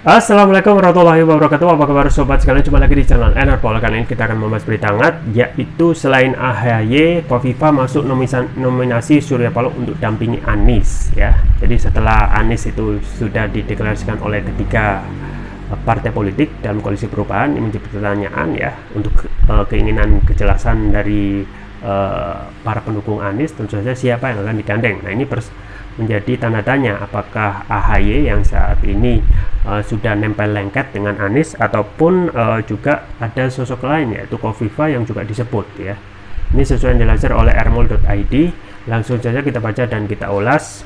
Assalamualaikum warahmatullahi wabarakatuh. Apa kabar sobat sekalian? Jumpa lagi di channel Enerpol. Kali ini kita akan membahas berita hangat, yaitu selain AHY, Kofifa masuk nominasi Surya Paloh untuk dampingi Anies ya. Jadi setelah Anies itu sudah dideklarasikan oleh ketiga partai politik dalam koalisi perubahan, ini menjadi pertanyaan ya untuk keinginan kejelasan dari para pendukung Anies, tentu saja siapa yang akan digandeng. Nah, ini menjadi tanda tanya apakah AHY yang saat ini sudah nempel lengket dengan Anies, ataupun juga ada sosok lain yaitu Kofifa yang juga disebut ya. Ini sesuai yang dilansir oleh rmul.id. Langsung saja kita baca dan kita ulas.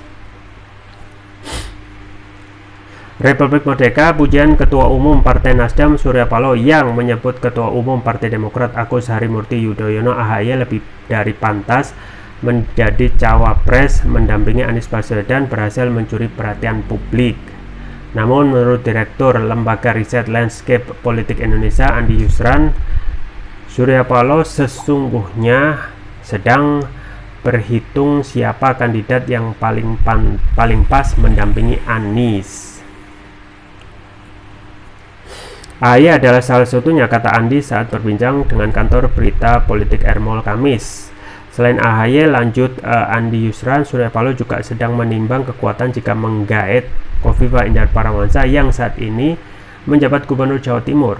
Republik Merdeka, pujian Ketua Umum Partai Nasdem Surya Paloh yang menyebut Ketua Umum Partai Demokrat Agus Harimurti Yudhoyono AHY lebih dari pantas menjadi cawapres mendampingi Anies Baswedan berhasil mencuri perhatian publik. Namun menurut Direktur Lembaga Riset Landscape Politik Indonesia Andi Yusran, Surya Paloh sesungguhnya sedang berhitung siapa kandidat yang paling pas mendampingi Anies. AHY adalah salah satunya, kata Andi saat berbincang dengan kantor berita politik Ermol Kamis. Selain AHY, lanjut Andi Yusran, Surya Paloh juga sedang menimbang kekuatan jika menggaet Kofifa Indar Parawansa yang saat ini menjabat Gubernur Jawa Timur.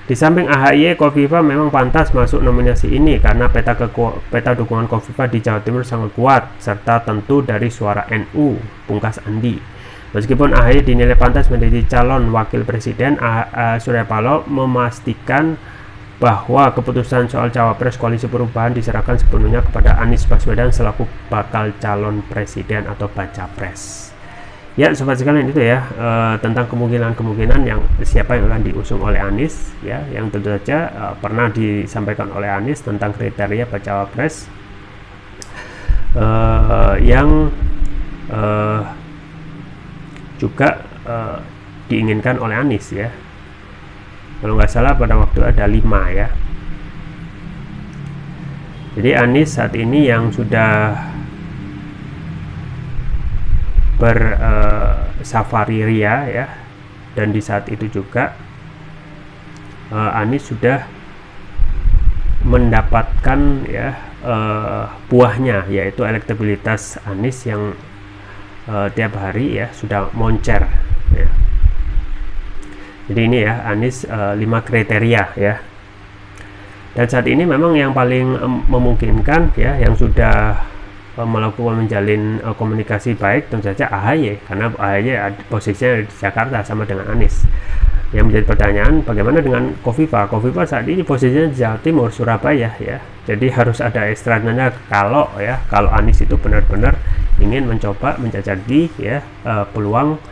Di samping AHY, Kofifa memang pantas masuk nominasi ini karena peta dukungan Kofifa di Jawa Timur sangat kuat, serta tentu dari suara NU, pungkas Andi. Meskipun AHY dinilai pantas menjadi calon wakil presiden, Surya Paloh memastikan bahwa keputusan soal cawapres koalisi perubahan diserahkan sepenuhnya kepada Anies Baswedan selaku bakal calon presiden atau baca pres. Ya, sobat sekalian, itu ya tentang kemungkinan yang siapa yang akan diusung oleh Anies ya, yang tentu saja pernah disampaikan oleh Anies tentang kriteria baca pres yang juga diinginkan oleh Anies ya. Kalau nggak salah pada waktu ada 5 ya. Jadi Anies saat ini yang sudah bersafari ria ya, dan di saat itu juga Anies sudah mendapatkan ya buahnya, yaitu elektabilitas Anies yang tiap hari ya sudah moncer ya. Jadi ini ya Anies 5 kriteria ya. Dan saat ini memang yang paling memungkinkan ya, yang sudah melakukan menjalin komunikasi baik tentu saja AHY, karena AHY posisinya di Jakarta sama dengan Anies. Yang menjadi pertanyaan, bagaimana dengan Kofifa? Kofifa saat ini posisinya di Jawa Timur, Surabaya ya. Jadi harus ada estradanya kalau Anies itu benar-benar ingin mencoba menjajaki ya peluang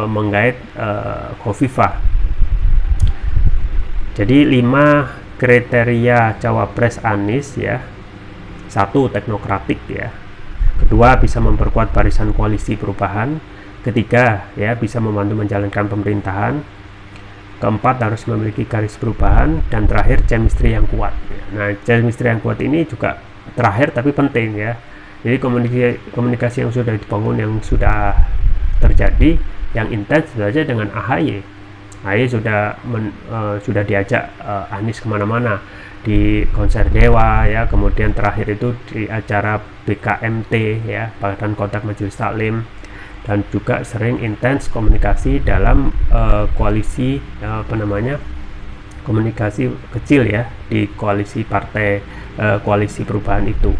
menggait Kofifa. Jadi 5 kriteria cawapres Anies ya. 1, teknokratik ya. Kedua, bisa memperkuat barisan koalisi perubahan. Ketiga ya, bisa membantu menjalankan pemerintahan. Keempat, harus memiliki garis perubahan. Dan terakhir, chemistry yang kuat. Nah, chemistry yang kuat ini juga terakhir tapi penting ya. Jadi komunikasi yang sudah dibangun, yang sudah terjadi, yang intens saja dengan AHY. AHY sudah diajak Anies kemana-mana, di konser Dewa ya, kemudian terakhir itu di acara BKMT ya, Badan Kontak Majelis Taklim, dan juga sering intens komunikasi dalam koalisi komunikasi kecil ya di koalisi partai koalisi perubahan itu.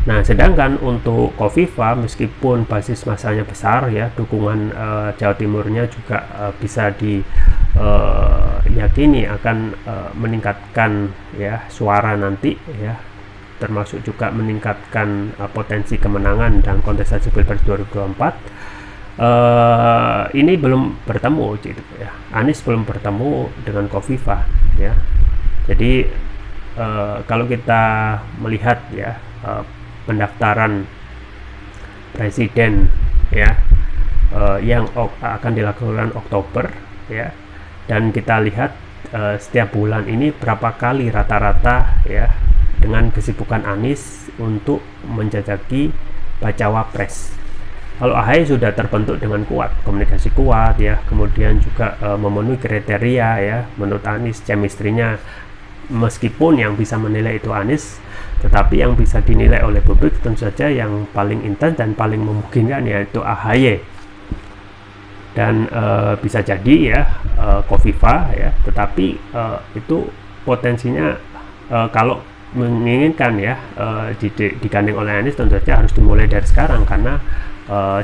Nah, sedangkan untuk Kofifa, meskipun basis masanya besar ya, dukungan Jawa Timurnya juga bisa diyakini akan meningkatkan ya suara nanti ya, termasuk juga meningkatkan potensi kemenangan dalam kontestasi Pilpres 2024. Ini belum bertemu gitu ya. Anies belum bertemu dengan Kofifa ya. Jadi kalau kita melihat ya pendaftaran presiden ya yang akan dilakukan Oktober ya, dan kita lihat setiap bulan ini berapa kali rata-rata ya dengan kesibukan Anies untuk menjajaki bacawa pres. Kalau AHY sudah terbentuk dengan kuat, komunikasi kuat ya, kemudian juga memenuhi kriteria ya, menurut Anies chemistry-nya, meskipun yang bisa menilai itu Anies, tetapi yang bisa dinilai oleh publik tentu saja yang paling intens dan paling memungkinkan yaitu AHY. Dan bisa jadi ya Kofifa ya, tetapi itu potensinya kalau menginginkan ya digandeng oleh Anies tentu saja harus dimulai dari sekarang, karena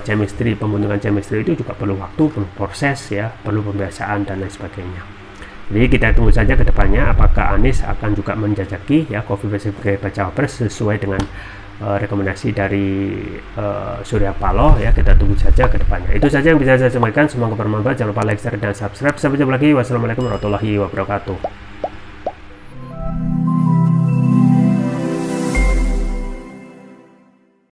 chemistry, pembentukan chemistry itu juga perlu waktu, perlu proses ya, perlu pembiasaan dan lain sebagainya. Jadi kita tunggu saja ke depannya apakah Anies akan juga menjajaki ya Kofifa sebagai bacawa pres sesuai dengan rekomendasi dari Surya Paloh ya. Kita tunggu saja ke depannya. Itu saja yang bisa saya sampaikan, semoga bermanfaat. Jangan lupa like, share, dan subscribe. Sampai jumpa lagi. Wassalamualaikum warahmatullahi wabarakatuh.